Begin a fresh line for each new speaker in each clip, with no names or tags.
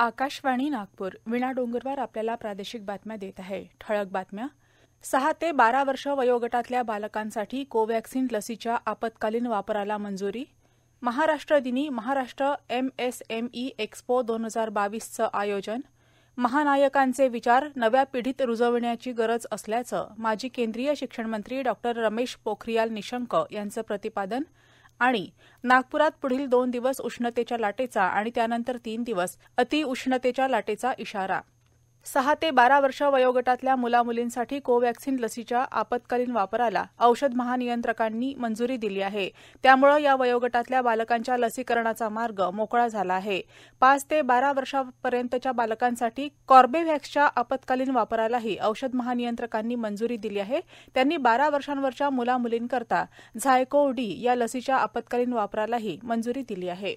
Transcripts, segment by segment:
आकाशवाणी नागपूर वीणा डोंगरवार आपल्याला प्रादेशिक बातम्या देत आहे. ठळक बातम्या. 6 ते 12 वर्ष वयोगटातल्या बालकांसाठी कोव्हॅक्सिन लसीच्या आपत्कालीन वापराला मंजुरी. महाराष्ट्र दिनी महाराष्ट्र MSME एक्स्पो 2022चं आयोजन. महानायकांचे विचार नव्या पिढीत रुजवण्याची गरज असल्याचं माजी केंद्रीय शिक्षण मंत्री डॉ. रमेश पोखरियाल निशंक यांचं प्रतिपादन. आणि नागपुरात पुढील 2 दिवस उष्णतेच्या लाटेचा आणि त्यानंतर 3 दिवस अतिउष्णतेच्या लाटेचा इशारा. 6 ते 12 वर्ष वयोगटातल्या मुलामुलींसाठी कोव्हॅक्सिन लसीच्या आपत्कालीन वापराला औषध महानियंत्रकांनी मंजुरी दिली आहे. त्यामुळे या वयोगटातल्या बालकांच्या लसीकरणाचा मार्ग मोकळा झाला आहे. 5 ते 12 वर्षापर्यंतच्या बालकांसाठी कॉर्बेव्हॅक्सच्या आपत्कालीन वापरालाही औषध महानियंत्रकांनी मंजुरी दिली आहे. त्यांनी 12 वर्षांवरच्या मुलामुलींकरता झायकोव्ह-डी या लसीच्या आपत्कालीन वापरालाही मंजुरी दिली आहे.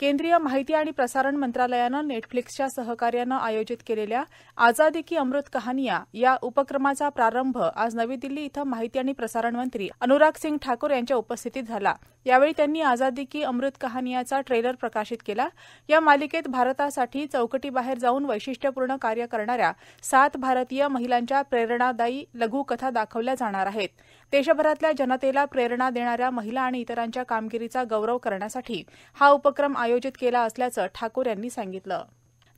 केंद्रीय माहिती आणि प्रसारण मंत्रालयानं नेटफ्लिक्सच्या सहकार्यानं आयोजित केलेल्या आजादी की अमृत कहानियां या उपक्रमाचा प्रारंभ आज नवी दिल्ली इथं माहिती आणि प्रसारण मंत्री अनुराग सिंग ठाकूर यांच्या उपस्थितीत झाला. यावेळी त्यांनी आजादी की अमृत कहानियाचा ट्रेलर प्रकाशित केला. या मालिकेत भारतासाठी चौकटीबाहेर जाऊन वैशिष्ट्यपूर्ण कार्य करणाऱ्या 7 भारतीय महिलांच्या प्रेरणादायी लघुकथा दाखवल्या जाणार आहेत. देशभरातल्या जनतेला प्रेरणा देणाऱ्या महिला आणि इतरांच्या कामगिरीचा गौरव करण्यासाठी हा उपक्रम आयोजित केला असल्याचं ठाकूर यांनी सांगितलं.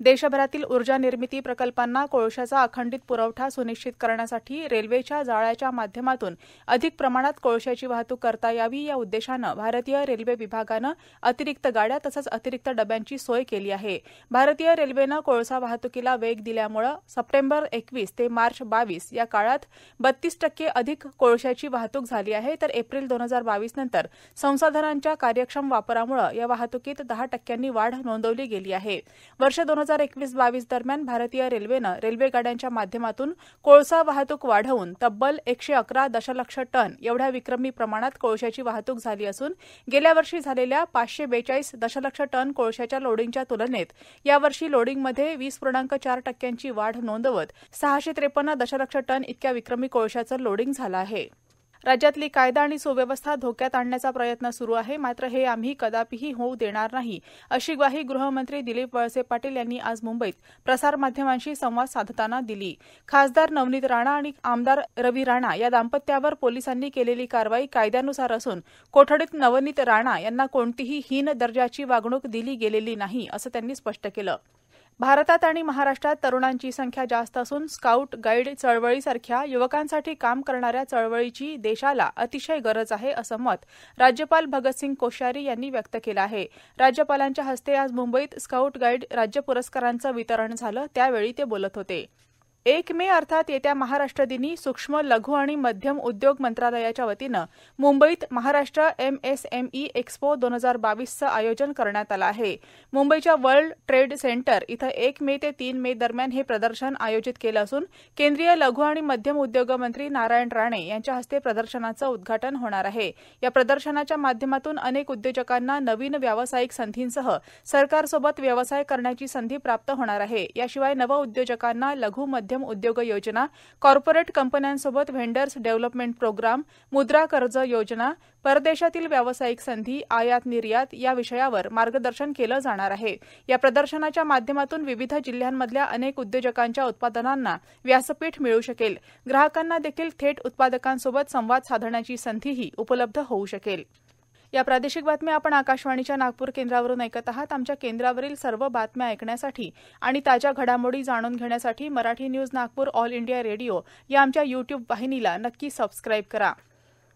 देशभरातील ऊर्जा निर्मिती प्रकल्पांना कोळशाचा अखंडित पुरवठा सुनिश्चित करण्यासाठी रेल्वेच्या जाळ्याच्या माध्यमातून अधिक प्रमाणात कोळशाची वाहतूक करता यावी या उद्देशानं भारतीय रेल्वे विभागानं अतिरिक्त गाड्या तसंच अतिरिक्त डब्यांची सोय केली आहे. भारतीय रेल्वेनं कोळसा वाहतुकीला वेग दिल्यामुळे सप्टेंबर 21 ते मार्च 22 या काळात 32% अधिक कोळशाची वाहतूक झाली आहे. तर एप्रिल 2022 नंतर संसाधनांच्या कार्यक्षम वापरामुळे या वाहतुकीत 10% वाढ नोंदवली गेली आहे. वर्ष 2021-22 दरम्यान भारतीय रेल्वेनं रेल्वेगाड्यांच्या माध्यमातून कोळसा वाहतूक वाढवून तब्बल 111 दशलक्ष टन एवढ्या विक्रमी प्रमाणात कोळशाची वाहतूक झाली असून गेल्या वर्षी झालेल्या 542 दशलक्ष टन कोळशाच्या लोडिंगच्या तुलनेत यावर्षी लोडिंगमध्ये 20.4% वाढ नोंदवत 653 दशलक्ष टन इतक्या विक्रमी कोळशाचं लोडिंग झालं आहे. राज्यातली कायदा आणि सुव्यवस्था धोक्यात आणण्याचा प्रयत्न सुरू आहे, मात्र हे आम्ही कदापिही होऊ देणार नाही, अशी ग्वाही गृहमंत्री दिलीप वळसे पाटील यांनी आज मुंबईत प्रसारमाध्यमांशी संवाद साधताना दिली. खासदार नवनीत राणा आणि आमदार रवी राणा या दाम्पत्यावर पोलिसांनी केलेली कारवाई कायद्यानुसार असून कोठडीत नवनीत राणा यांना कोणतीही हीन दर्जाची वागणूक दिली गेलेली नाही, असं त्यांनी स्पष्ट केलं. भारतात आणि महाराष्ट्रात तरुणांची संख्या जास्त असून स्काउट गाईड चळवळीसारख्या युवकांसाठी काम करणाऱ्या चळवळीची देशाला अतिशय गरज आहे, असं मत राज्यपाल भगतसिंग कोश्यारी यांनी व्यक्त केलं आहे. राज्यपालांच्या हस्ते आज मुंबईत स्काउट गाईड राज्य पुरस्कारांचं वितरण झालं. त्यावेळी ते बोलत होते. 1 मे अर्थात येत्या महाराष्ट्र दिनी सूक्ष्म लघु आणि मध्यम उद्योग मंत्रालयाच्या वतीनं मुंबईत महाराष्ट्र MSME एक्स्पो 2022चं आयोजन करण्यात आलं आहे. मुंबईच्या वर्ल्ड ट्रेड सेंटर इथं 1 मे ते 3 मे दरम्यान हे प्रदर्शन आयोजित केलं असून केंद्रीय लघु आणि मध्यम उद्योग मंत्री नारायण राणे यांच्या हस्ते प्रदर्शनाचं उद्घाटन होणार आहे. या प्रदर्शनाच्या माध्यमातून अनेक उद्योजकांना नवीन व्यावसायिक संधींसह सरकारसोबत व्यवसाय करण्याची संधी प्राप्त होणार आहे. याशिवाय नवउद्योजकांना लघु मध्यम उद्योग योजना, कॉर्पोरेट कंपन्यांसोबत व्हेंडर्स डेव्हलपमेंट प्रोग्राम, मुद्रा कर्ज योजना, परदेशातील व्यावसायिक संधी, आयात निर्यात या विषयावर मार्गदर्शन केलं जाणार आहे. या प्रदर्शनाच्या माध्यमातून विविध जिल्ह्यांमधल्या अनेक उद्योजकांच्या उत्पादनांना व्यासपीठ मिळू शकेल. ग्राहकांना देखील थेट उत्पादकांसोबत संवाद साधण्याची संधीही उपलब्ध होऊ शकेल. या प्रादेशिक बातम्या आपण आकाशवाणीच्या नागपूर केंद्रावरून ऐकत आहात. आमच्या केंद्रावरील सर्व बातम्या ऐकण्यासाठी आणि ताज्या घडामोडी जाणून घेण्यासाठी Marathi news Nagpur all India radio या आमच्या YouTube वाहिनीला नक्की सबस्क्राईब करा.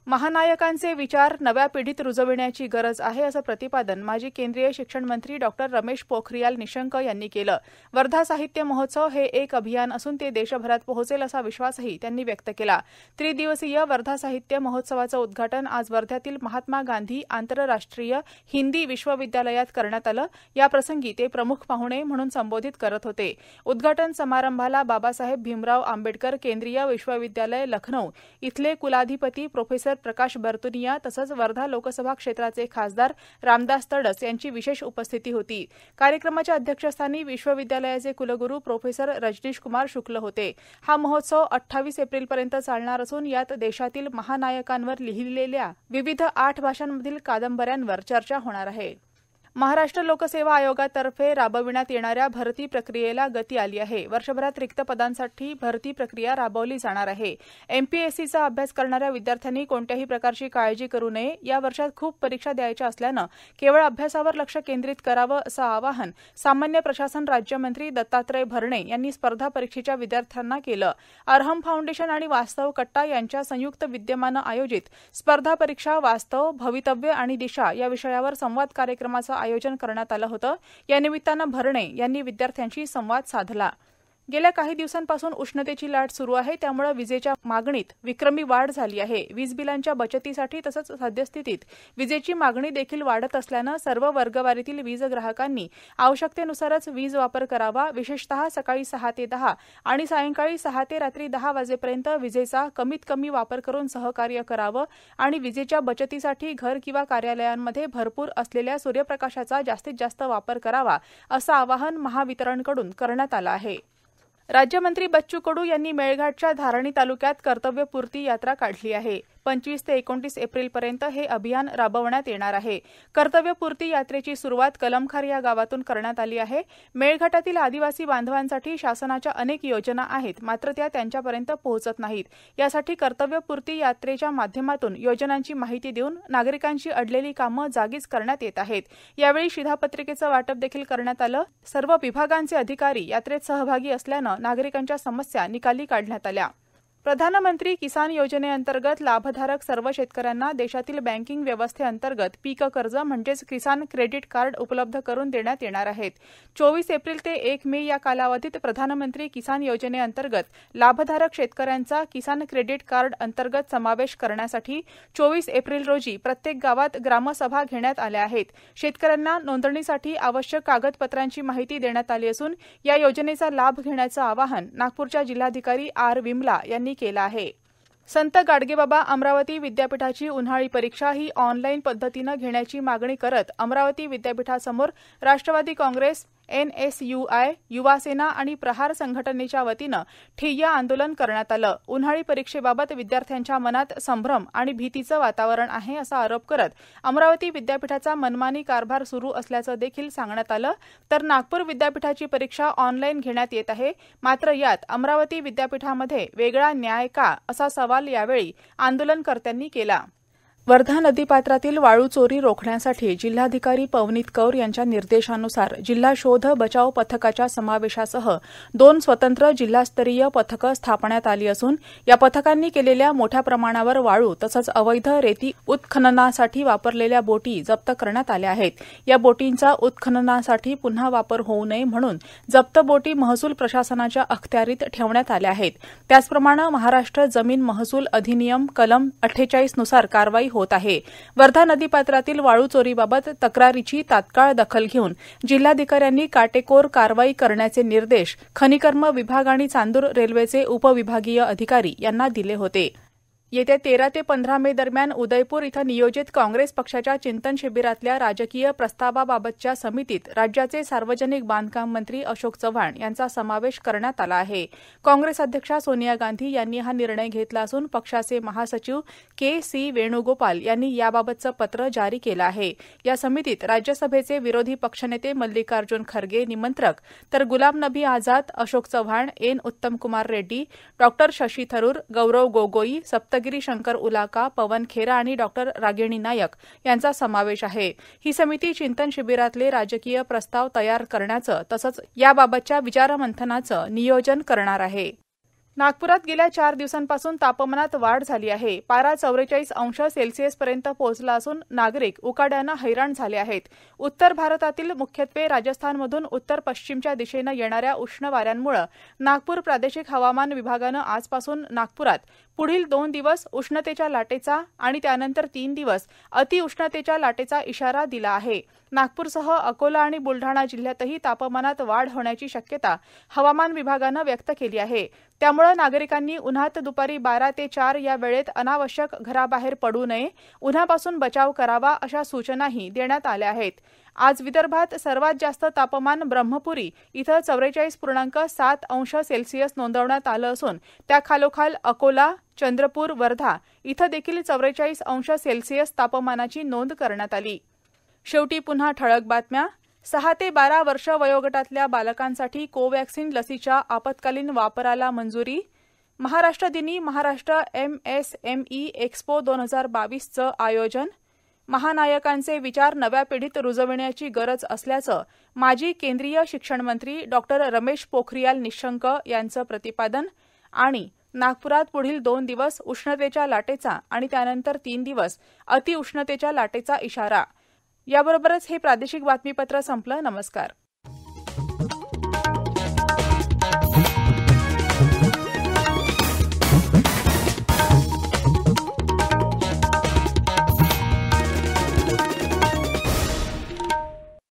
महानायकांचे विचार नव्या पिढीत रुजविण्याची गरज आहे, असं प्रतिपादन माजी केंद्रीय शिक्षण मंत्री डॉ. रमेश पोखरियाल निशंक यांनी केलं. वर्धा साहित्य महोत्सव हे एक अभियान असून ते देशभरात पोहोचेल असा विश्वासही त्यांनी व्यक्त केला. त्रिदिवसीय वर्धा साहित्य महोत्सवाचं उद्घाटन आज वर्ध्यातील महात्मा गांधी आंतरराष्ट्रीय हिंदी विश्वविद्यालयात करण्यात आलं. याप्रसंगी ते प्रमुख पाहुणे म्हणून संबोधित करत होते. उद्घाटन समारंभाला बाबासाहेब भीमराव आंबेडकर केंद्रीय विश्वविद्यालय लखनौ इथले कुलाधिपती प्रोफेसर प्रकाश बर्तुनिया तसंच वर्धा लोकसभा क्षेत्राचे खासदार रामदास तडस यांची विशेष उपस्थिती होती. कार्यक्रमाच्या अध्यक्षस्थानी विश्वविद्यालयाचे कुलगुरू प्रोफेसर रजनीश कुमार शुक्ल होते. हा महोत्सव 28 एप्रिलपर्यंत चालणार असून यात देशातील महानायकांवर लिहिलेल्या विविध 8 भाषांमधील कादंबऱ्यांवर चर्चा होणार आहे. महाराष्ट्र लोकसेवा आयोगातर्फे राबविण्यात येणाऱ्या भरती प्रक्रियेला गती आली आहे. वर्षभरात रिक्त पदांसाठी भरती प्रक्रिया राबवली जाणार आहे. एमपीएससीचा अभ्यास करणाऱ्या विद्यार्थ्यांनी कोणत्याही प्रकारची काळजी करू नये. या वर्षात खूप परीक्षा द्यायच्या असल्यानं केवळ अभ्यासावर लक्ष केंद्रित करावं असं आवाहन सामान्य प्रशासन राज्यमंत्री दत्तात्रय भरणे यांनी स्पर्धा परीक्षेच्या विद्यार्थ्यांना केलं. अरहम फाउंडेशन आणि वास्तव कट्टा यांच्या संयुक्त विद्यमानं आयोजित स्पर्धा परीक्षा वास्तव, भवितव्य आणि दिशा या विषयावर संवाद कार्यक्रमाचं आयोजन करण्यात आलं होतं. या निमित्तानं भरणे यांनी विद्यार्थ्यांशी संवाद साधला. गेल्या काही दिवसांपासून उष्णतेची लाट सुरू आहे, त्यामुळे विजेच्या मागणीत विक्रमी वाढ झाली आहे. वीज बिलांच्या बचतीसाठी तसंच सद्यस्थितीत विजेची मागणी देखील वाढत असल्यानं सर्व वर्गवारीतील वीज ग्राहकांनी आवश्यकतेनुसारच वीज वापर करावा. विशेषतः सकाळी 6 ते 10 आणि सायंकाळी 6 ते रात्री 10 वाजेपर्यंत विजेचा कमीत कमी वापर करून सहकार्य करावं आणि विजेच्या बचतीसाठी घर किंवा कार्यालयांमध्ये भरपूर असलेल्या सूर्यप्रकाशाचा जास्तीत जास्त वापर करावा असं आवाहन महावितरणकडून करण्यात आलं आहे. राज्यमंत्री बच्चू कडू यांनी मेळघाटच्या धारणी तालुक्यात कर्तव्यपूर्ती यात्रा काढली आहे. 25 ते 29 एप्रिलपर्यंत हे अभियान राबवण्यात येणार आहे. कर्तव्यपूर्ती यात्रेची सुरुवात कलमखार या गावातून करण्यात आली आहे. मेळघाटातील आदिवासी बांधवांसाठी शासनाच्या अनेक योजना आहेत, मात्र त्या त्यांच्यापर्यंत पोहोचत नाहीत. यासाठी कर्तव्यपूर्ती यात्रेच्या माध्यमातून योजनांची माहिती देऊन नागरिकांची अडलेली कामं जागीच करण्यात येत आहेत. यावेळी शिधापत्रिकेचं वाटप देखील करण्यात आलं. सर्व विभागांचे अधिकारी यात्रेत सहभागी असल्यानं नागरिकांच्या समस्या निकाली काढण्यात आल्या. प्रधानमंत्री किसान योजनेअंतर्गत लाभधारक सर्व शेतकऱ्यांना देशातील बँकिंग व्यवस्थेअंतर्गत पीक कर्ज म्हणजेच किसान क्रेडिट कार्ड उपलब्ध करून देण्यात येणार आहेत. 24 एप्रिल ते 1 मे या कालावधीत प्रधानमंत्री किसान योजनेअंतर्गत लाभधारक शेतकऱ्यांचा किसान क्रेडिट कार्ड अंतर्गत समावेश करण्यासाठी 24 एप्रिल रोजी प्रत्येक गावात ग्रामसभा घेण्यात आल्या आहेत. शेतकऱ्यांना नोंदणीसाठी आवश्यक कागदपत्रांची माहिती देण्यात आली असून या योजनेचा लाभ घेण्याचं आवाहन नागपूरच्या जिल्हाधिकारी आर विमला यांनी केला आहे. संत गाडगेबाबा अमरावती विद्यापीठाची उन्हाळी परीक्षा ही ऑनलाईन पद्धतीनं घेण्याची मागणी करत अमरावती विद्यापीठासमोर राष्ट्रवादी काँग्रेस, NSUI, युवासेना आणि प्रहार संघटनेच्या वतीनं ठिय्या आंदोलन करण्यात आलं. उन्हाळी परीक्षेबाबत विद्यार्थ्यांच्या मनात संभ्रम आणि भीतीचं वातावरण आहे असा आरोप करत अमरावती विद्यापीठाचा मनमानी कारभार सुरू असल्याचं देखील सांगण्यात आलं. तर नागपूर विद्यापीठाची परीक्षा ऑनलाईन घेण्यात येत आहे, मात्र यात अमरावती विद्यापीठामध्ये वेगळा न्याय का असा सवाल यावेळी आंदोलनकर्त्यांनी केला. वर्धा नदीपात्रातील वाळू चोरी रोखण्यासाठी जिल्हाधिकारी पवनीत कौर यांच्या निर्देशानुसार जिल्हा शोध बचाव पथकाच्या समावेशासह 2 स्वतंत्र जिल्हास्तरीय पथकं स्थापण्यात आली असून या पथकांनी केलेल्या मोठ्या प्रमाणावर वाळू तसंच अवैध रेती उत्खननासाठी वापरलेल्या बोटी जप्त करण्यात आल्या आहेत. या बोटींचा उत्खननासाठी पुन्हा वापर होऊ नये म्हणून जप्त बोटी महसूल प्रशासनाच्या अखत्यारीत ठेवण्यात आल्या आहेत. त्याचप्रमाणे महाराष्ट्र जमीन महसूल अधिनियम कलम 48 नुसार कारवाई होत आहे. वर्धा नदीपात्रातील वाळू चोरीबाबत तक्रारीची तात्काळ दखल घेऊन जिल्हाधिकाऱ्यांनी काटेकोर कारवाई करण्याचे निर्देश खनिकर्म विभाग आणि चांदूर रेल्वेचे उपविभागीय अधिकारी यांना दिले होते. येत्या 13 ते 15 मे दरम्यान उदयपूर इथं नियोजित काँग्रेस पक्षाच्या चिंतन शिबिरातल्या राजकीय प्रस्तावाबाबतच्या समितीत राज्याचे सार्वजनिक बांधकाम मंत्री अशोक चव्हाण यांचा समावेश करण्यात आला आहे. काँग्रेस अध्यक्षा सोनिया गांधी यांनी हा निर्णय घेतला असून पक्षाचे महासचिव KC वेणुगोपाल यांनी याबाबतचं पत्र जारी केलं आहे. या समितीत राज्यसभेचे विरोधी पक्षनेते मल्लिकार्जुन खरगे निमंत्रक, तर गुलाम नबी आझाद, अशोक चव्हाण, N. उत्तमकुमार रेड्डी, डॉ. शशी थरूर, गौरव गोगोई, सप्तगिरी शंकर उलाका, पवन खेरा आणि डॉ. रागिणी नायक यांचा समावेश आहे. ही समिती चिंतन शिबिरातले राजकीय प्रस्ताव तयार करण्याचं तसंच याबाबतच्या विचारमंथनाचं नियोजन करणार आहे. नागपुरात गेल्या 4 दिवसांपासून तापमानात वाढ झाली आहे. पारा 44 अंश सेल्सिअसपर्यंत पोहोचला असून नागरिक उकाड्यानं हैराण झाले आहेत. उत्तर भारतातील मुख्यत्वे राजस्थानमधून उत्तर पश्चिमच्या दिशेनं येणाऱ्या उष्ण वाऱ्यांमुळे नागपूर प्रादेशिक हवामान विभागानं आजपासून नागपुरात पुढील 2 दिवस उष्णतेच्या लाटेचा आणि त्यानंतर 3 दिवस अतिउष्णतेच्या लाटेचा इशारा दिला आहे. नागपूरसह अकोला आणि बुलढाणा जिल्ह्यातही तापमानात वाढ होण्याची शक्यता हवामान विभागानं व्यक्त केली आहे. त्यामुळे नागरिकांनी उन्हात दुपारी 12 ते 4 या वेळेत अनावश्यक घराबाहेर पडू नये, उन्हापासून बचाव करावा अशा सूचनाही देण्यात आल्या आहेत. आज विदर्भात सर्वात जास्त तापमान ब्रह्मपुरी इथं 44.7 अंश सेल्सिअस नोंदवण्यात आलं असून त्याखालोखाल अकोला, चंद्रपूर, वर्धा इथं देखील 44 अंश सेल्सिअस तापमानाची नोंद करण्यात आली. शेवटी पुन्हा ठळक बातम्या. 6 ते 12 वर्ष वयोगटातल्या बालकांसाठी कोवॅक्सिन लसीच्या आपत्कालीन वापराला मंजुरी. महाराष्ट्र दिनी महाराष्ट्र MSME एक्स्पो 2022चं आयोजन. महानायकांचे विचार नव्या पिढीत रुजविण्याची गरज असल्याचं माजी केंद्रीय शिक्षण मंत्री डॉ. रमेश पोखरियाल निशंक यांचं प्रतिपादन. आणि नागपुरात पुढील 2 दिवस उष्णतेच्या लाटेचा आणि त्यानंतर 3 दिवस अतिउष्णतेच्या लाटेचा इशारा. याबरोबरच हे प्रादेशिक बातमीपत्र संपलं. नमस्कार.